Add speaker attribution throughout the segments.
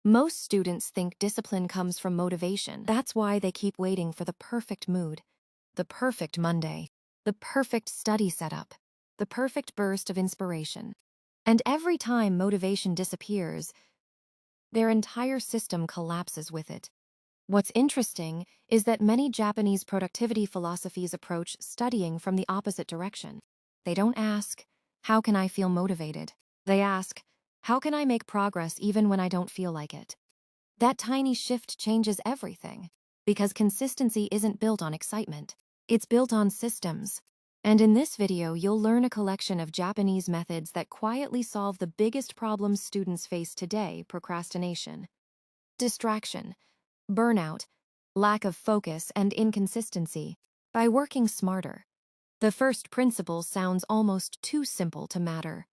Speaker 1: Most students think discipline comes from motivation. That's why they keep waiting for the perfect mood, the perfect Monday, the perfect study setup, the perfect burst of inspiration. And every time motivation disappears, their entire system collapses with it. What's interesting is that many Japanese productivity philosophies approach studying from the opposite direction. They don't ask, "How can I feel motivated?" They ask, "How can I make progress even when I don't feel like it?" That tiny shift changes everything, because consistency isn't built on excitement. It's built on systems. And in this video, you'll learn a collection of Japanese methods that quietly solve the biggest problems students face today: procrastination, distraction, burnout, lack of focus, and inconsistency. By working smarter. The first principle sounds almost too simple to matter,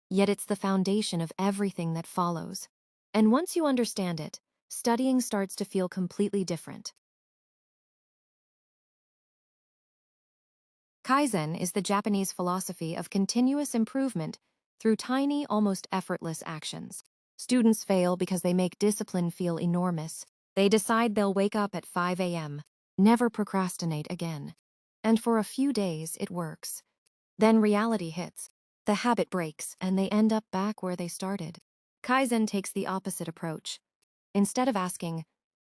Speaker 1: yet it's the foundation of everything that follows. And once you understand it, studying starts to feel completely different. Kaizen is the Japanese philosophy of continuous improvement through tiny, almost effortless actions. Students fail because they make discipline feel enormous. They decide they'll wake up at 5 a.m., never procrastinate again. And for a few days, it works. Then reality hits. The habit breaks, and they end up back where they started. Kaizen takes the opposite approach. Instead of asking,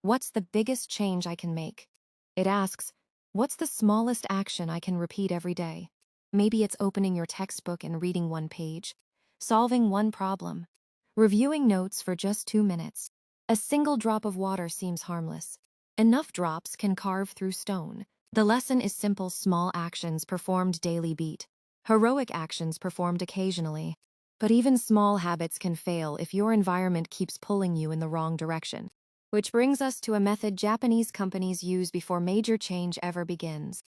Speaker 1: "What's the biggest change I can make?" it asks, "What's the smallest action I can repeat every day?" Maybe it's opening your textbook and reading one page, solving one problem, reviewing notes for just 2 minutes. A single drop of water seems harmless. Enough drops can carve through stone. The lesson is simple: small actions performed daily beat heroic actions performed occasionally. But even small habits can fail if your environment keeps pulling you in the wrong direction. Which brings us to a method Japanese companies use before major change ever begins.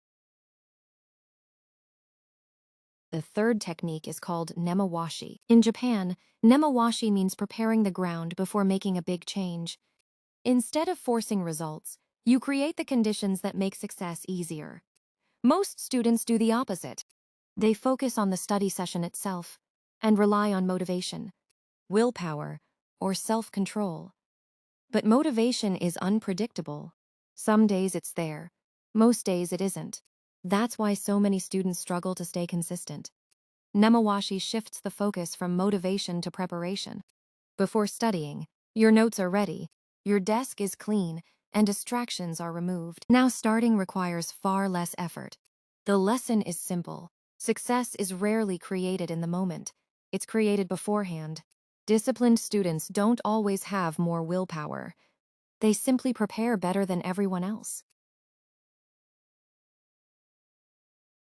Speaker 1: The third technique is called Nemawashi. In Japan, Nemawashi means preparing the ground before making a big change. Instead of forcing results, you create the conditions that make success easier. Most students do the opposite. They focus on the study session itself and rely on motivation, willpower, or self-control. But motivation is unpredictable. Some days it's there, most days it isn't. That's why so many students struggle to stay consistent. Nemawashi shifts the focus from motivation to preparation. Before studying, your notes are ready, your desk is clean, and distractions are removed. Now starting requires far less effort. The lesson is simple. Success is rarely created in the moment. It's created beforehand. Disciplined students don't always have more willpower. They simply prepare better than everyone else.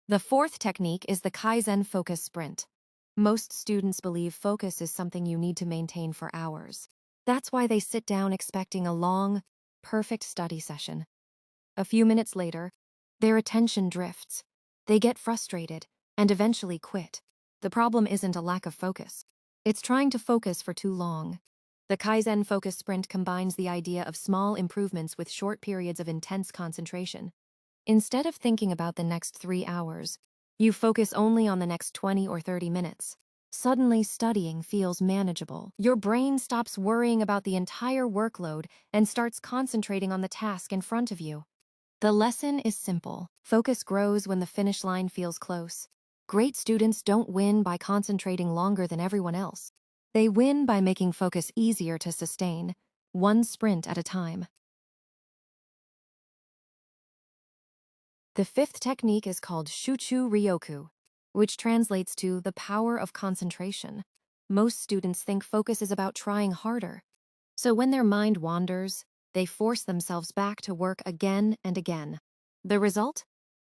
Speaker 1: The fourth technique is the Kaizen focus sprint. Most students believe focus is something you need to maintain for hours. That's why they sit down expecting a long, perfect study session. A few minutes later, their attention drifts. They get frustrated and eventually quit. The problem isn't a lack of focus. It's trying to focus for too long. The Kaizen focus sprint combines the idea of small improvements with short periods of intense concentration. Instead of thinking about the next 3 hours, you focus only on the next 20 or 30 minutes. Suddenly, studying feels manageable. Your brain stops worrying about the entire workload and starts concentrating on the task in front of you. The lesson is simple. Focus grows when the finish line feels close. Great students don't win by concentrating longer than everyone else. They win by making focus easier to sustain, one sprint at a time. The fifth technique is called Shuchu-Ryoku, which translates to the power of concentration. Most students think focus is about trying harder. So when their mind wanders, they force themselves back to work again and again. The result?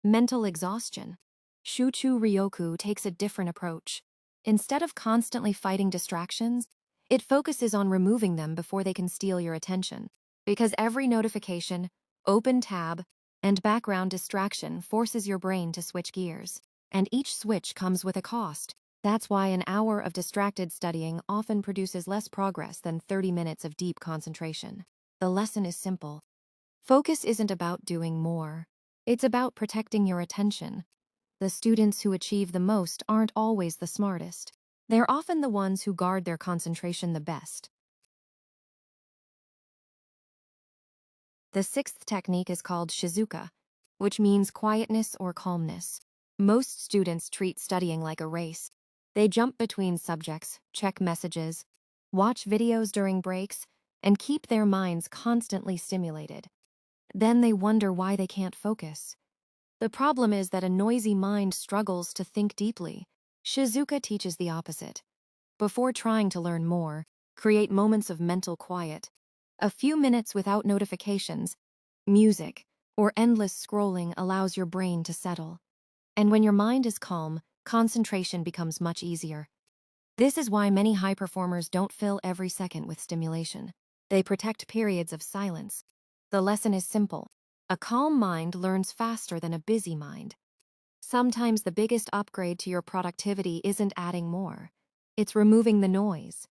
Speaker 1: Mental exhaustion. Shuchu-Ryoku takes a different approach. Instead of constantly fighting distractions, it focuses on removing them before they can steal your attention. Because every notification, open tab, and background distraction forces your brain to switch gears. And each switch comes with a cost. That's why an hour of distracted studying often produces less progress than 30 minutes of deep concentration. The lesson is simple. Focus isn't about doing more. It's about protecting your attention. The students who achieve the most aren't always the smartest. They're often the ones who guard their concentration the best. The sixth technique is called Shizuka, which means quietness or calmness. Most students treat studying like a race. They jump between subjects, check messages, watch videos during breaks, and keep their minds constantly stimulated. Then they wonder why they can't focus. The problem is that a noisy mind struggles to think deeply. Shizuka teaches the opposite. Before trying to learn more, create moments of mental quiet. A few minutes without notifications, music, or endless scrolling allows your brain to settle. And when your mind is calm, concentration becomes much easier. This is why many high performers don't fill every second with stimulation. They protect periods of silence. The lesson is simple. A calm mind learns faster than a busy mind. Sometimes the biggest upgrade to your productivity isn't adding more. It's removing the noise.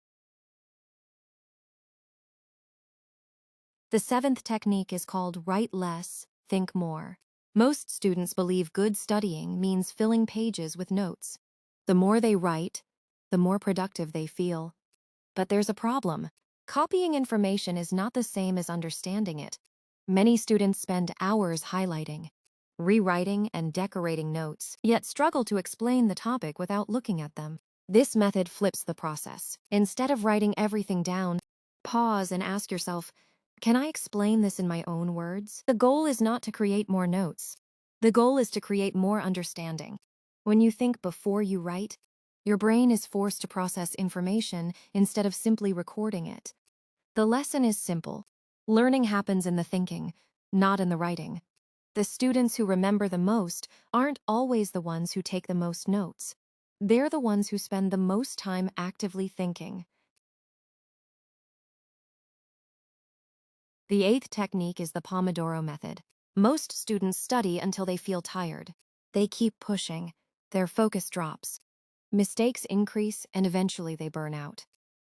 Speaker 1: The seventh technique is called write less, think more. Most students believe good studying means filling pages with notes. The more they write, the more productive they feel. But there's a problem. Copying information is not the same as understanding it. Many students spend hours highlighting, rewriting, and decorating notes, yet struggle to explain the topic without looking at them. This method flips the process. Instead of writing everything down, pause and ask yourself, can I explain this in my own words? The goal is not to create more notes. The goal is to create more understanding. When you think before you write, your brain is forced to process information instead of simply recording it. The lesson is simple. Learning happens in the thinking, not in the writing. The students who remember the most aren't always the ones who take the most notes. They're the ones who spend the most time actively thinking. The eighth technique is the Pomodoro method. Most students study until they feel tired. They keep pushing. Their focus drops. Mistakes increase, and eventually they burn out.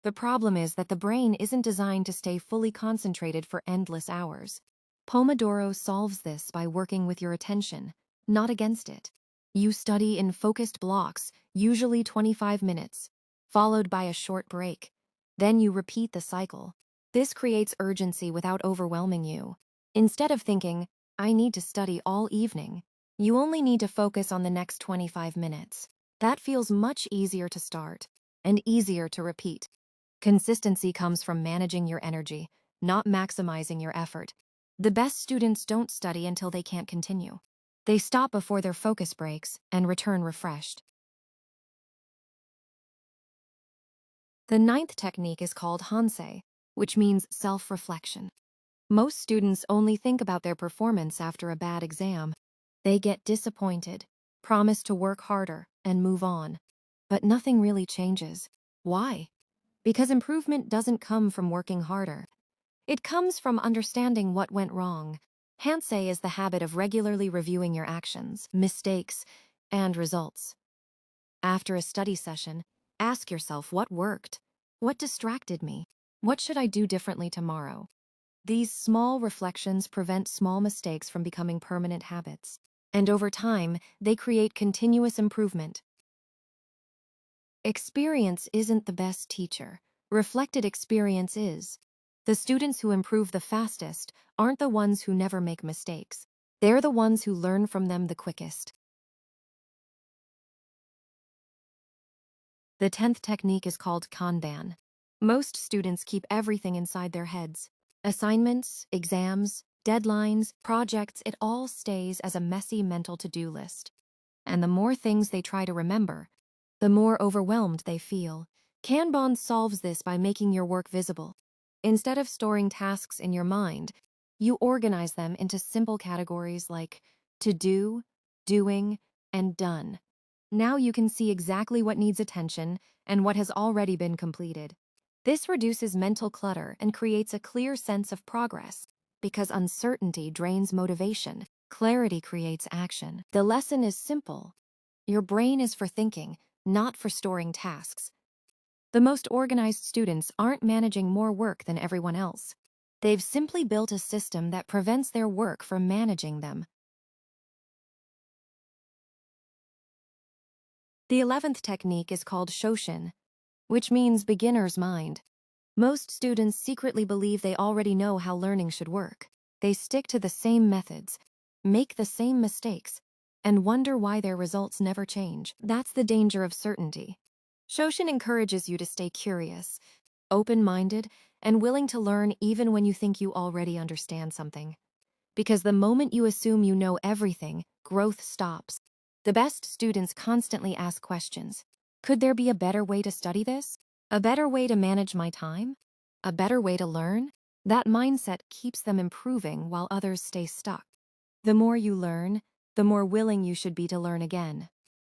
Speaker 1: The problem is that the brain isn't designed to stay fully concentrated for endless hours. Pomodoro solves this by working with your attention, not against it. You study in focused blocks, usually 25 minutes, followed by a short break. Then you repeat the cycle. This creates urgency without overwhelming you. Instead of thinking, I need to study all evening, you only need to focus on the next 25 minutes. That feels much easier to start and easier to repeat. Consistency comes from managing your energy, not maximizing your effort. The best students don't study until they can't continue. They stop before their focus breaks and return refreshed. The ninth technique is called Hansei, which means self-reflection. Most students only think about their performance after a bad exam. They get disappointed, promise to work harder, and move on. But nothing really changes. Why? Because improvement doesn't come from working harder. It comes from understanding what went wrong. Hansei is the habit of regularly reviewing your actions, mistakes, and results. After a study session, ask yourself what worked, what distracted me, what should I do differently tomorrow? These small reflections prevent small mistakes from becoming permanent habits. And over time, they create continuous improvement. Experience isn't the best teacher. Reflected experience is. The students who improve the fastest aren't the ones who never make mistakes. They're the ones who learn from them the quickest. The 10th technique is called Kanban. Most students keep everything inside their heads. Assignments, exams, deadlines, projects, it all stays as a messy mental to-do list. And the more things they try to remember, the more overwhelmed they feel. Kanban solves this by making your work visible. Instead of storing tasks in your mind, you organize them into simple categories like to do, doing, and done. Now you can see exactly what needs attention and what has already been completed. This reduces mental clutter and creates a clear sense of progress. Because uncertainty drains motivation, clarity creates action. The lesson is simple. Your brain is for thinking, not for storing tasks. The most organized students aren't managing more work than everyone else. They've simply built a system that prevents their work from managing them. The 11th technique is called Shoshin, which means beginner's mind. Most students secretly believe they already know how learning should work. They stick to the same methods, make the same mistakes, and wonder why their results never change. That's the danger of certainty. Shoshin encourages you to stay curious, open-minded, and willing to learn even when you think you already understand something. Because the moment you assume you know everything, growth stops. The best students constantly ask questions. Could there be a better way to study this? A better way to manage my time? A better way to learn? That mindset keeps them improving while others stay stuck. The more you learn, the more willing you should be to learn again.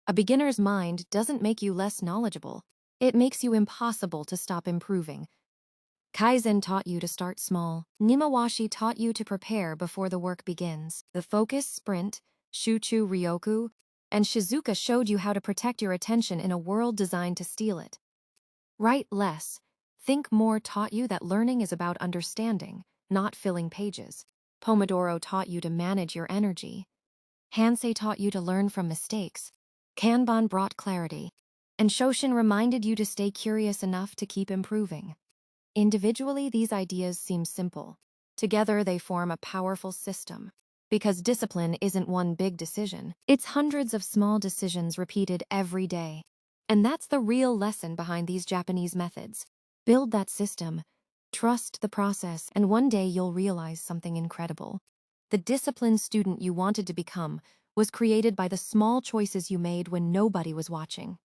Speaker 1: A beginner's mind doesn't make you less knowledgeable. It makes you impossible to stop improving. Kaizen taught you to start small. Nemawashi taught you to prepare before the work begins. The focus sprint, Shuchu-Ryoku, and Shizuka showed you how to protect your attention in a world designed to steal it. Write less, think more taught you that learning is about understanding, not filling pages. Pomodoro taught you to manage your energy. Hansei taught you to learn from mistakes. Kanban brought clarity. And Shoshin reminded you to stay curious enough to keep improving. Individually, these ideas seem simple. Together, they form a powerful system. Because discipline isn't one big decision, it's hundreds of small decisions repeated every day. And that's the real lesson behind these Japanese methods. Build that system, trust the process, and one day you'll realize something incredible. The disciplined student you wanted to become was created by the small choices you made when nobody was watching.